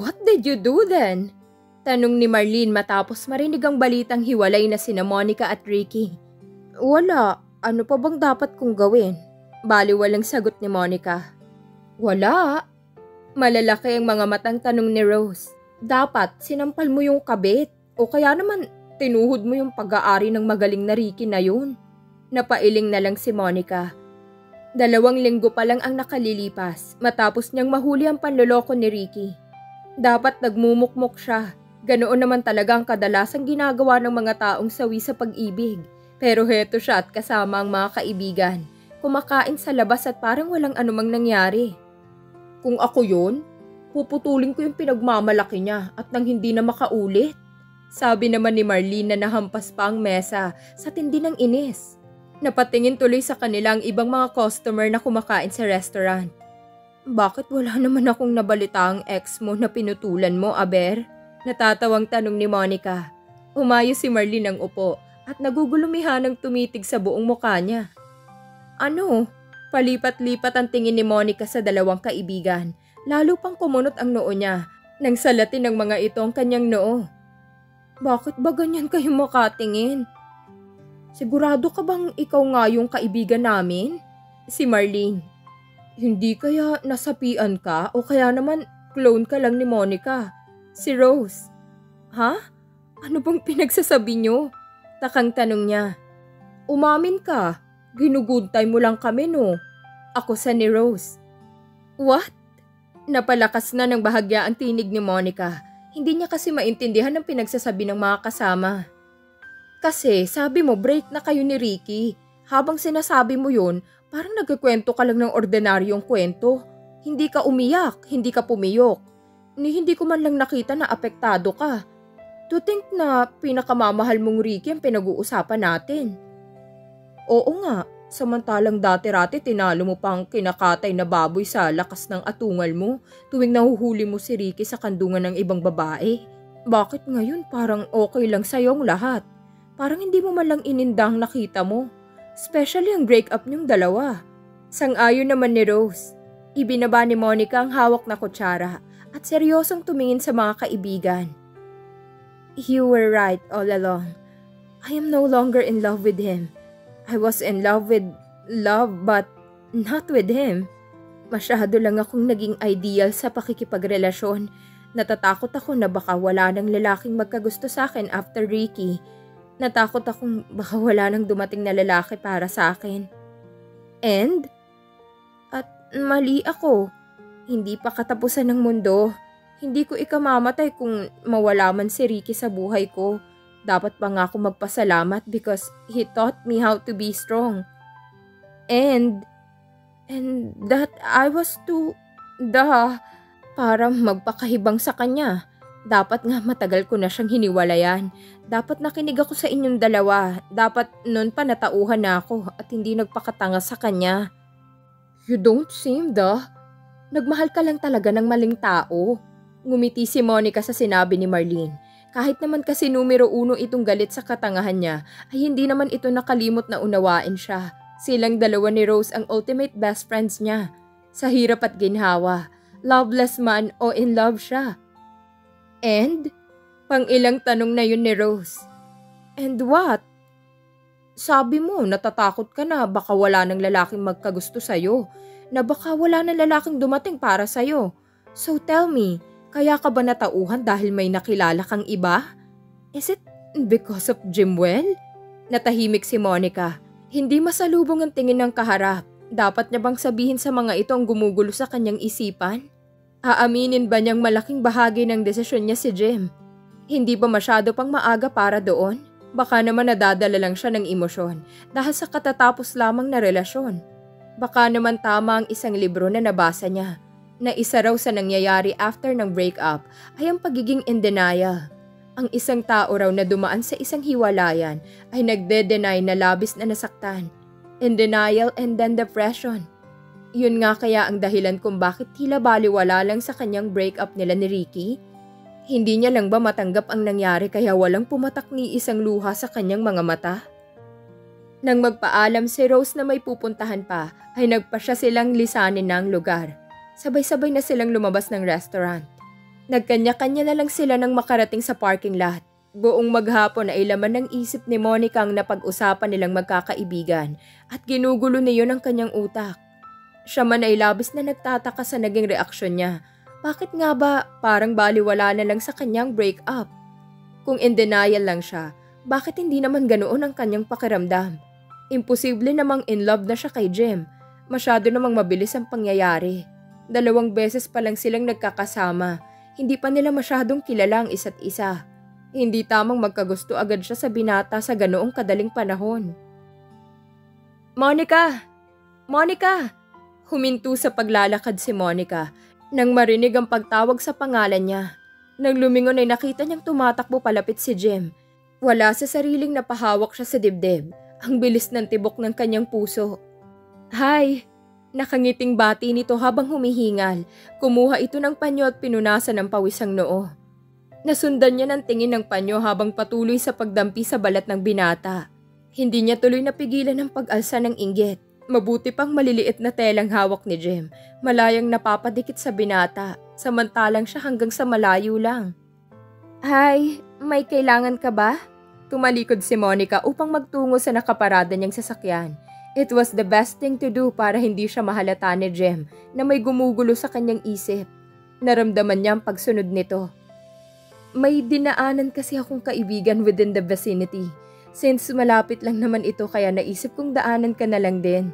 What did you do then? Tanong ni Marlene matapos marinig ang balitang hiwalay na sina Monica at Ricky. Wala. Ano pa bang dapat kong gawin? Baliwalang sagot ni Monica. Wala. Malalaki ang mga matang tanong ni Rose. Dapat sinampal mo yung kabit o kaya naman tinuhod mo yung pag-aari ng magaling na Ricky na yun. Napailing na lang si Monica. 2 linggo pa lang ang nakalilipas matapos niyang mahuli ang panloloko ni Ricky. Dapat nagmumukmok siya. Ganoon naman talaga ang kadalasang ginagawa ng mga taong sawi sa pag-ibig. Pero heto siya at kasama ang mga kaibigan. Kumakain sa labas at parang walang anumang nangyari. Kung ako yun, puputulin ko yung pinagmamalaki niya at nang hindi na makaulit. Sabi naman ni Marlene na nahampas pa ang mesa sa tindi ng inis. Napatingin tuloy sa kanila ang ibang mga customer na kumakain sa restaurant. Bakit wala naman akong nabalita ang ex mo na pinutulan mo, Aber? Natatawang tanong ni Monica. Umayos si Marlene ng upo at nagugulumihanang tumitig sa buong mukha niya. Ano? Palipat-lipat ang tingin ni Monica sa 2 kaibigan. Lalo pang kumunot ang noo niya nang salatin ng mga ito ang kanyang noo. Bakit ba ganyan kayo makatingin? Sigurado ka bang ikaw nga yung kaibigan namin? Si Marlene. Hindi kaya nasapian ka o kaya naman clone ka lang ni Monica? Si Rose. Ha? Ano bang pinagsasabi niyo? Takang tanong niya. Umamin ka. Ginuguntay mo lang kami no. Ako sa ni Rose. What? Napalakas na ng bahagya ang tinig ni Monica. Hindi niya kasi maintindihan ang pinagsasabi ng mga kasama. Kasi sabi mo break na kayo ni Ricky. Habang sinasabi mo yun, parang nagkikwento ka lang ng ordinaryong kwento. Hindi ka umiyak, hindi ka pumiyok. Hindi ko man lang nakita na apektado ka. To think na pinakamamahal mong Ricky ang pinag-uusapan natin. Oo nga, samantalang dati-rati tinalo mo pang kinakatay na baboy sa lakas ng atungal mo tuwing nahuhuli mo si Ricky sa kandungan ng ibang babae. Bakit ngayon parang okay lang sa'yo ang lahat? Parang hindi mo man lang inindang nakita mo. Especially ang breakup niyong 2. Sang-ayon naman ni Rose. Ibinaba ni Monica ang hawak na kutsara at seryosong tumingin sa mga kaibigan. You were right all along. I am no longer in love with him. I was in love with love but not with him. Masyado lang akong naging ideal sa pakikipagrelasyon. Natatakot ako na baka wala ng lalaking magkagusto sa akin after Ricky. Natakot akong baka wala nang dumating na lalaki para sa akin. And? At mali ako. Hindi pa katapusan ng mundo. Hindi ko ikamamatay kung mawala man si Ricky sa buhay ko. Dapat pa nga ako magpasalamat because he taught me how to be strong. And that I was too, para magpakahibang sa kanya. Dapat nga matagal ko na siyang hiniwalayan. Dapat nakinig ako sa inyong 2. Dapat noon pa natauhan na ako at hindi nagpakatanga sa kanya. You don't seem Nagmahal ka lang talaga ng maling tao. Ngumiti si Monica sa sinabi ni Marlene. Kahit naman kasi numero 1 itong galit sa katangahan niya, ay hindi naman ito nakalimot na unawain siya. Silang 2 ni Rose ang ultimate best friends niya. Sa hirap at ginhawa, loveless man o in love siya. And? Pang-ilang tanong na yun ni Rose. And what? Sabi mo, natatakot ka na baka wala ng lalaking magkagusto sa'yo. Na baka wala ng lalaking dumating para sa'yo. So tell me, kaya ka ba natauhan dahil may nakilala kang iba? Is it because of Jimwell? Natahimik si Monica. Hindi masalubong ang tingin ng kaharap. Dapat niya bang sabihin sa mga ito ang gumugulo sa kanyang isipan? Aaminin ba niyang malaking bahagi ng desisyon niya si Jim? Hindi ba masyado pang maaga para doon? Baka naman nadadala lang siya ng emosyon dahil sa katatapos lamang na relasyon. Baka naman tama ang isang libro na nabasa niya, na isa raw sa nangyayari after ng breakup ay ang pagiging in denial. Ang isang tao raw na dumaan sa isang hiwalayan ay nagde-deny na labis na nasaktan. In denial and then depression. Yun nga kaya ang dahilan kung bakit tila baliwala lang sa kanyang breakup nila ni Ricky. Hindi niya lang ba matanggap ang nangyari kaya walang pumatak ni isang luha sa kanyang mga mata? Nang magpaalam si Rose na may pupuntahan pa, ay nagpasya silang lisanin ng lugar. Sabay-sabay na silang lumabas ng restaurant. Nagkanya-kanya na lang sila nang makarating sa parking lot. Buong maghapon ay laman ng isip ni Monica ang napag-usapan nilang magkakaibigan at ginugulo niyon ang kanyang utak. Siya man ay labis na nagtataka sa naging reaksyon niya. Bakit nga ba parang baliwala na lang sa kanyang break-up? Kung in denial lang siya, bakit hindi naman ganoon ang kanyang pakiramdam? Imposible namang in love na siya kay Jim. Masyado namang mabilis ang pangyayari. 2 beses pa lang silang nagkakasama. Hindi pa nila masyadong kilala ang isa't isa. Hindi tamang magkagusto agad siya sa binata sa ganoong kadaling panahon. Monica! Monica! Huminto sa paglalakad si Monica nang marinig ang pagtawag sa pangalan niya. Nang lumingon ay nakita niyang tumatakbo palapit si Jim. Wala sa sariling napahawak siya sa dibdib. Ang bilis ng tibok ng kanyang puso. Hi! Nakangiting bati nito habang humihingal. Kumuha ito ng panyo at pinunasan ng pawisang noo. Nasundan niya ng tingin ng panyo habang patuloy sa pagdampi sa balat ng binata. Hindi niya tuloy napigilan ang pag-alsa ng inggit. Mabuti pang maliliit na telang hawak ni Jim. Malayang napapadikit sa binata, samantalang siya hanggang sa malayo lang. Hi, may kailangan ka ba? Tumalikod si Monica upang magtungo sa nakaparada niyang sasakyan. It was the best thing to do para hindi siya mahalata ni Jim na may gumugulo sa kanyang isip. Naramdaman niya ang pagsunod nito. May dinaanan kasi akong kaibigan within the vicinity. Since malapit lang naman ito kaya naisip kong daanan ka na lang din.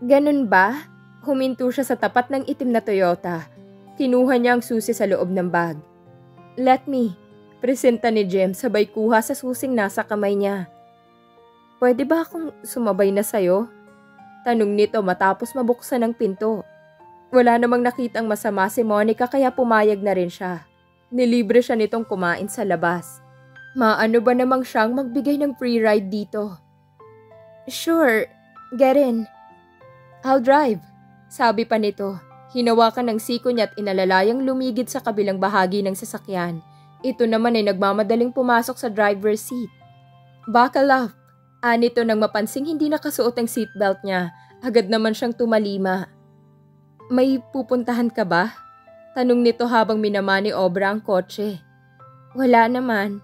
Ganun ba? Huminto siya sa tapat ng itim na Toyota. Kinuha niya ang susi sa loob ng bag. Let me. Presenta ni Jim sabay kuha sa susing nasa kamay niya. Pwede ba akong sumabay na sayo? Tanong nito matapos mabuksan ang pinto. Wala namang nakitang masama si Monica kaya pumayag na rin siya. Nilibre siya nitong kumain sa labas. Maano ba namang siyang magbigay ng free ride dito? Sure, get in. I'll drive, sabi pa nito. Hinawakan ng siko niya at inalalayang lumigid sa kabilang bahagi ng sasakyan. Ito naman ay nagmamadaling pumasok sa driver's seat. Buckle up, anito nang mapansing hindi nakasuot ang seatbelt niya. Agad naman siyang tumalima. May pupuntahan ka ba? Tanong nito habang minamani obra ang kotse. Wala naman.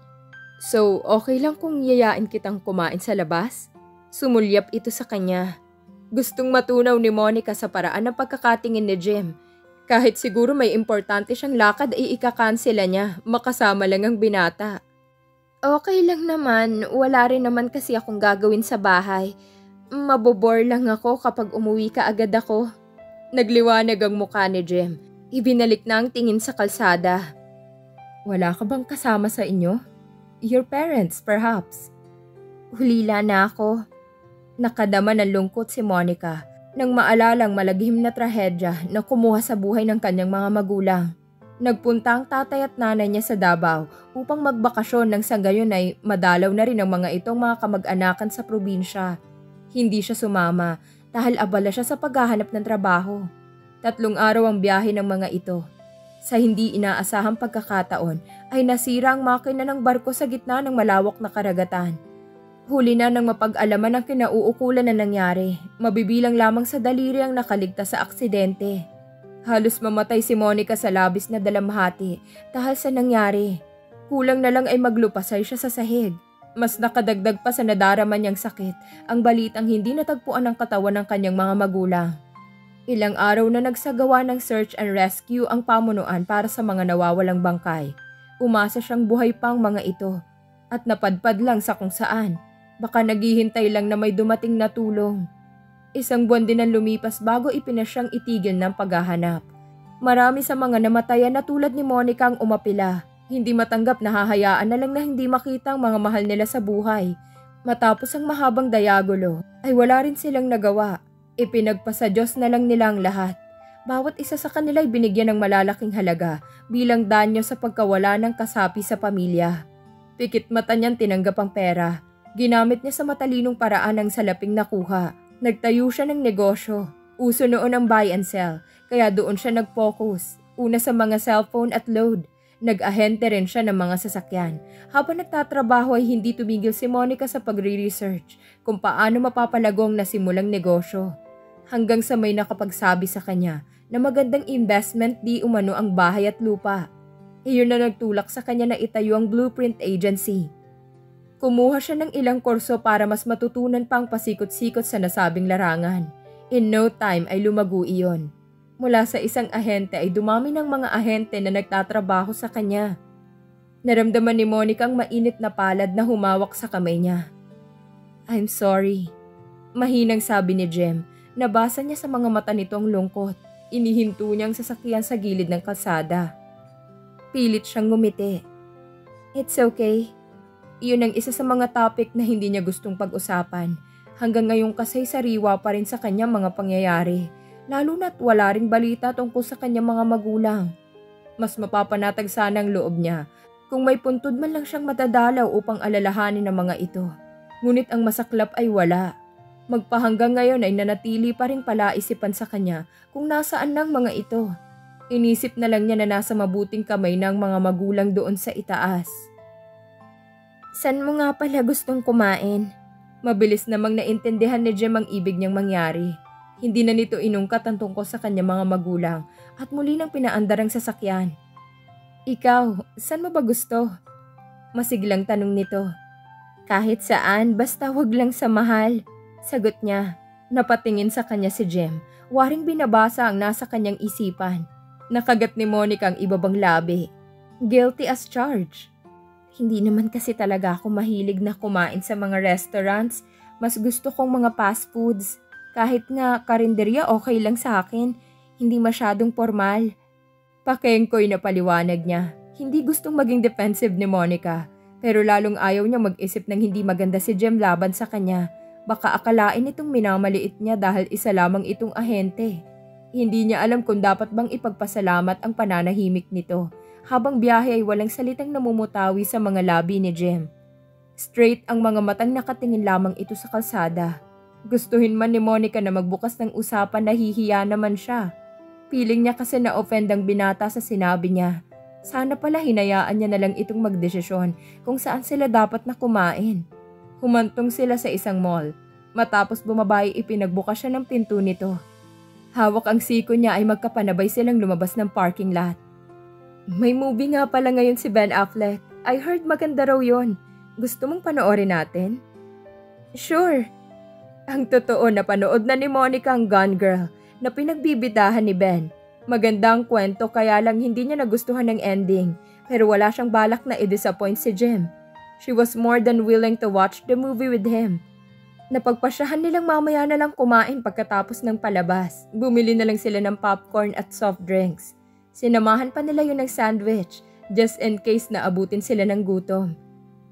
So, okay lang kung yayain kitang kumain sa labas? Sumulyap ito sa kanya. Gustong matunaw ni Monica sa paraan ng pagkakatingin ni Jim. Kahit siguro may importante siyang lakad ay ikakansela niya, makasama lang ang binata. Okay lang naman, wala rin naman kasi akong gagawin sa bahay. Mabobore lang ako kapag umuwi ka agad ako. Nagliwanag ang mukha ni Jim. Ibinalik na ang tingin sa kalsada. Wala ka bang kasama sa inyo? Your parents, perhaps. Hulila na ako. Nakadama ng lungkot si Monica nang maalalang malaghim na trahedya na kumuha sa buhay ng kanyang mga magulang. Nagpunta ang tatay at nanay niya sa Davao upang magbakasyon nang sa gayon ay madalaw na rin ang mga itong mga kamag-anakan sa probinsya. Hindi siya sumama dahil abala siya sa paghahanap ng trabaho. 3 araw ang biyahe ng mga ito. Sa hindi inaasahang pagkakataon ay nasira ang makina ng barko sa gitna ng malawak na karagatan. Huli na nang mapag-alaman ang kinauukulan na nangyari. Mabibilang lamang sa daliri ang nakaligtas sa aksidente. Halos mamatay si Monica sa labis na dalamhati dahil sa nangyari. Kulang na lang ay maglupasay siya sa sahig. Mas nakadagdag pa sa nadarama niyang sakit ang balitang hindi natagpuan ang katawan ng kanyang mga magulang. Ilang araw na nagsagawa ng search and rescue ang pamunuan para sa mga nawawalang bangkay. Umasa siyang buhay pang mga ito at napadpad lang sa kung saan. Baka naghihintay lang na may dumating na tulong. 1 buwan din ang lumipas bago ipinasyang itigil ng paghahanap. Marami sa mga namatayan na tulad ni Monica ang umapila. Hindi matanggap na hahayaan na lang na hindi makita ang mga mahal nila sa buhay. Matapos ang mahabang dayagulo ay wala rin silang nagawa. Ipinagpasa Diyos na lang nila ang lahat. Bawat isa sa kanila ay binigyan ng malalaking halaga bilang danyo sa pagkawala ng kasapi sa pamilya. Pikit mata niyang tinanggap ang pera. Ginamit niya sa matalinong paraan ang salaping nakuha. Nagtayo siya ng negosyo. Uso noon ang buy and sell, kaya doon siya nag-focus. Una sa mga cellphone at load. Nag-ahente rin siya ng mga sasakyan. Habang nagtatrabaho ay hindi tumigil si Monica sa pagre-research kung paano mapapalagong nasimulang negosyo. Hanggang sa may nakapagsabi sa kanya na magandang investment di umano ang bahay at lupa. Iyon na nagtulak sa kanya na itayo ang Blueprint Agency. Kumuha siya ng ilang kurso para mas matutunan pang pasikot-sikot sa nasabing larangan. In no time ay lumago iyon. Mula sa isang ahente ay dumami ng mga ahente na nagtatrabaho sa kanya. Naramdaman ni Monica ang mainit na palad na humawak sa kamay niya. I'm sorry. Mahinang sabi ni Jem. Nabasa niya sa mga mata nito ang lungkot. Inihinto niya ang sasakyan sa gilid ng kalsada. Pilit siyang ngumiti. It's okay. Iyon ang isa sa mga topic na hindi niya gustong pag-usapan. Hanggang ngayon kasi sariwa pa rin sa kanyang mga pangyayari. Lalo na't wala ring balita tungkol sa kanyang mga magulang. Mas mapapanatag sana ang loob niya kung may puntod man lang siyang matadalaw upang alalahanin ang mga ito. Ngunit ang masaklap ay wala. Magpahanggang ngayon ay nanatili pa rin palaisipan sa kanya kung nasaan ng mga ito. Inisip na lang niya na nasa mabuting kamay ng mga magulang doon sa itaas. San mo nga pala gustong kumain? Mabilis namang naintindihan ni Jem ang ibig niyang mangyari. Hindi na nito inungkat ang tungkol sa kanyang mga magulang at muli nang pinaandar ang sasakyan. Ikaw, saan mo ba gusto? Masiglang tanong nito. Kahit saan, basta wag lang sa mahal. Sagot niya. Napatingin sa kanya si Jem. Waring binabasa ang nasa kanyang isipan. Nakagat ni Monica ang ibabang labi. Guilty as charged. Hindi naman kasi talaga ako mahilig na kumain sa mga restaurants. Mas gusto kong mga fast foods. Kahit nga karinderya okay lang sa akin. Hindi masyadong formal. Pakengkoy na paliwanag niya. Hindi gustong maging defensive ni Monica. Pero lalong ayaw niya mag-isip ng hindi maganda si Jem laban sa kanya. Baka akalain itong minamaliit niya dahil isa lamang itong ahente. Hindi niya alam kung dapat bang ipagpasalamat ang pananahimik nito. Habang biyahe ay walang salitang namumutawi sa mga labi ni Jem. Straight ang mga matang nakatingin lamang ito sa kalsada. Gustuhin man ni Monica na magbukas ng usapan, nahihiya naman siya. Feeling niya kasi na-offend ang binata sa sinabi niya. Sana pala hinayaan niya na lang itong magdesisyon kung saan sila dapat na kumain. Humantong sila sa isang mall. Matapos bumabay, ipinagbukas siya ng pinto nito. Hawak ang siko niya ay magkapanabay silang lumabas ng parking lot. May movie nga pala ngayon si Ben Affleck. I heard maganda raw yun. Gusto mong panoorin natin? Sure. Ang totoo, napanood na ni Monica ang Gone Girl na pinagbibidahan ni Ben. Maganda ang kwento kaya lang hindi niya nagustuhan ng ending pero wala siyang balak na i-disappoint si Jem. She was more than willing to watch the movie with him. Napagpasyahan nilang mamaya na lang kumain pagkatapos ng palabas. Bumili na lang sila ng popcorn at soft drinks. Sinamahan pa nila yun ng sandwich, just in case na abutin sila ng gutom.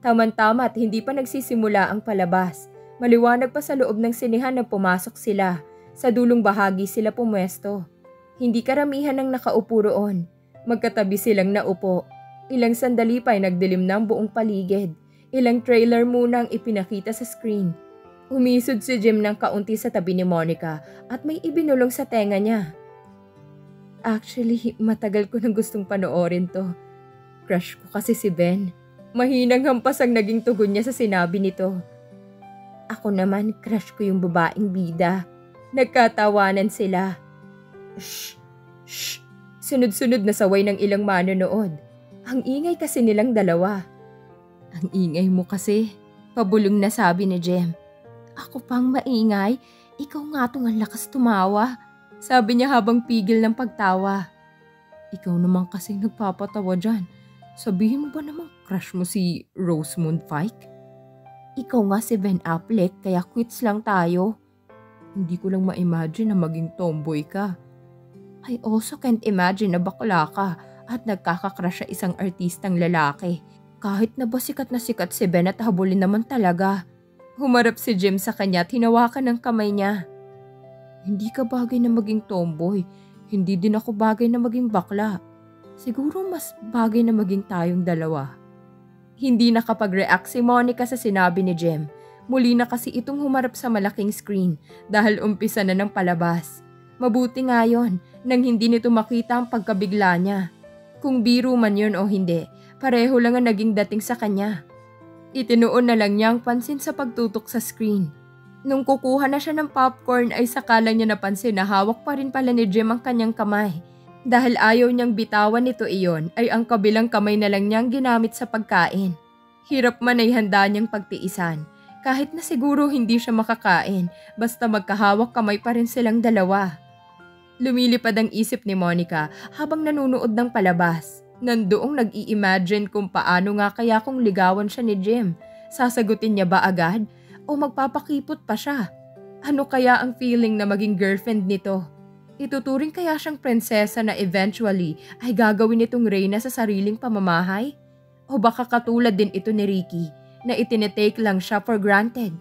Tama-tama at hindi pa nagsisimula ang palabas. Maliwanag pa sa loob ng sinihan na pumasok sila. Sa dulong bahagi sila pumwesto. Hindi karamihan ang nakaupo roon. Magkatabi silang naupo. Ilang sandali pa ay nagdilim na ang buong paligid. Ilang trailer muna ang ipinakita sa screen. Umisod si Jem ng kaunti sa tabi ni Monica at may ibinulong sa tenga niya. Actually, matagal ko nang gustong panoorin to. Crush ko kasi si Ben. Mahinang hampas ang naging tugon niya sa sinabi nito. Ako naman, crush ko yung babaeng bida. Nagkatawanan sila. Shh! Shh! Sunod-sunod na saway ng ilang manonood. Ang ingay kasi nilang dalawa. Ang ingay mo kasi, pabulong na sabi ni Jem. Ako pang maingay? Ikaw nga tong ang lakas tumawa. Sabi niya habang pigil ng pagtawa. Ikaw naman kasing nagpapatawa dyan. Sabihin mo ba namang crush mo si Rosamund Pike? Ikaw nga si Ben Affleck kaya quits lang tayo. Hindi ko lang ma-imagine na maging tomboy ka. I also can't imagine na bakla ka at nagkakakrush sa isang artistang lalaki. Kahit na ba sikat na sikat si Ben at habulin naman talaga. Humarap si Jem sa kanya at hinawakan ng kamay niya. Hindi ka bagay na maging tomboy. Hindi din ako bagay na maging bakla. Siguro mas bagay na maging tayong dalawa. Hindi nakapag-react si Monica sa sinabi ni Jem. Muli na kasi itong humarap sa malaking screen dahil umpisa na ng palabas. Mabuti nga yon nang hindi nito makita ang pagkabigla niya. Kung biro man yon o hindi, pareho lang ang naging dating sa kanya. Itinuon na lang niya ang pansin sa pagtutok sa screen. Nung kukuha na siya ng popcorn ay sakala niya napansin na hawak pa rin pala ni Jem ang kanyang kamay. Dahil ayaw niyang bitawan nito iyon ay ang kabilang kamay na lang niyang ginamit sa pagkain. Hirap man ay handa niyang pagtiisan. Kahit na siguro hindi siya makakain, basta magkahawak kamay pa rin silang dalawa. Lumilipad ang isip ni Monica habang nanonood ng palabas. Nandoong nag-i-imagine kung paano nga kaya kung ligawan siya ni Jim. Sasagutin niya ba agad o magpapakipot pa siya? Ano kaya ang feeling na maging girlfriend nito? Ituturing kaya siyang prinsesa na eventually ay gagawin nitong reyna sa sariling pamamahay? O baka katulad din ito ni Ricky na itinetake lang siya for granted?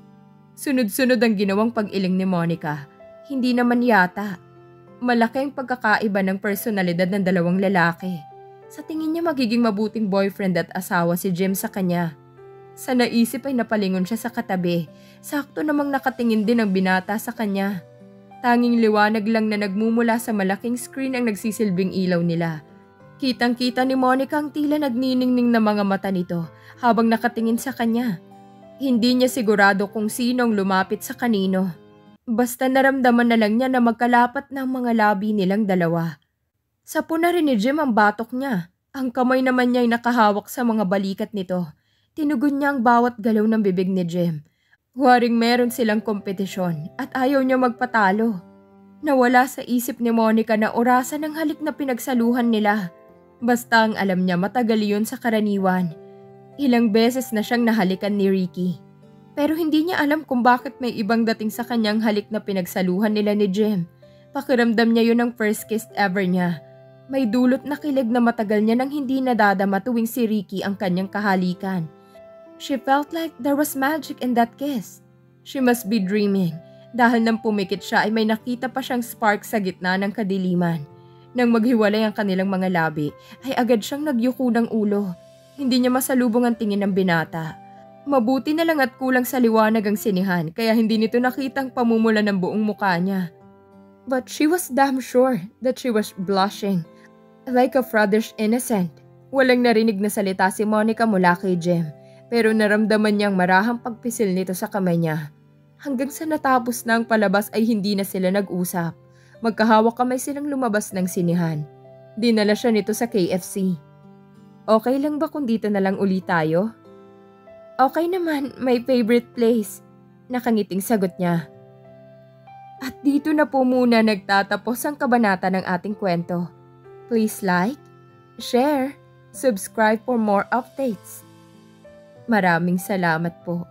Sunod-sunod ang ginawang pag-iling ni Monica. Hindi naman yata. Malaki ang pagkakaiba ng personalidad ng dalawang lalaki. Sa tingin niya magiging mabuting boyfriend at asawa si Jim sa kanya. Sa naisip ay napalingon siya sa katabi. Sakto namang nakatingin din ang binata sa kanya. Tanging liwanag lang na nagmumula sa malaking screen ang nagsisilbing ilaw nila. Kitang-kita ni Monica ang tila nagniningning na mga mata nito habang nakatingin sa kanya. Hindi niya sigurado kung sinong lumapit sa kanino. Basta naramdaman na lang niya na magkalapat ng mga labi nilang dalawa. Sapo na rin ni Jim ang batok niya. Ang kamay naman niya ay nakahawak sa mga balikat nito. Tinugon niya ang bawat galaw ng bibig ni Jim. Huwaring meron silang kompetisyon at ayaw niya magpatalo. Nawala sa isip ni Monica na orasan ng halik na pinagsaluhan nila. Basta ang alam niya matagal yun sa karaniwan. Ilang beses na siyang nahalikan ni Ricky. Pero hindi niya alam kung bakit may ibang dating sa kanyang halik na pinagsaluhan nila ni Jim. Pakiramdam niya yun ang first kiss ever niya. May dulot na kilig na matagal niya nang hindi nadadama tuwing si Ricky ang kanyang kahalikan. She felt like there was magic in that kiss. She must be dreaming. Dahil nang pumikit siya ay may nakita pa siyang spark sa gitna ng kadiliman. Nang maghiwalay ang kanilang mga labi ay agad siyang nagyuko ng ulo. Hindi niya masalubong ang tingin ng binata. Mabuti na lang at kulang sa liwanag ang sinihan kaya hindi nito nakitang pamumula ng buong mukha niya. But she was damn sure that she was blushing. Like a frothish innocent. Walang narinig na salita si Monica mula kay Jim. Pero naramdaman niyang marahang pagpisil nito sa kamay niya. Hanggang sa natapos na ang palabas ay hindi na sila nag-usap. Magkahawak kamay silang lumabas ng sinihan. Dinala siya nito sa KFC. Okay lang ba kung dito na lang uli tayo? Okay naman, my favorite place. Nakangiting sagot niya. At dito na po muna nagtatapos ang kabanata ng ating kwento. Please like, share, subscribe for more updates. Maraming salamat po.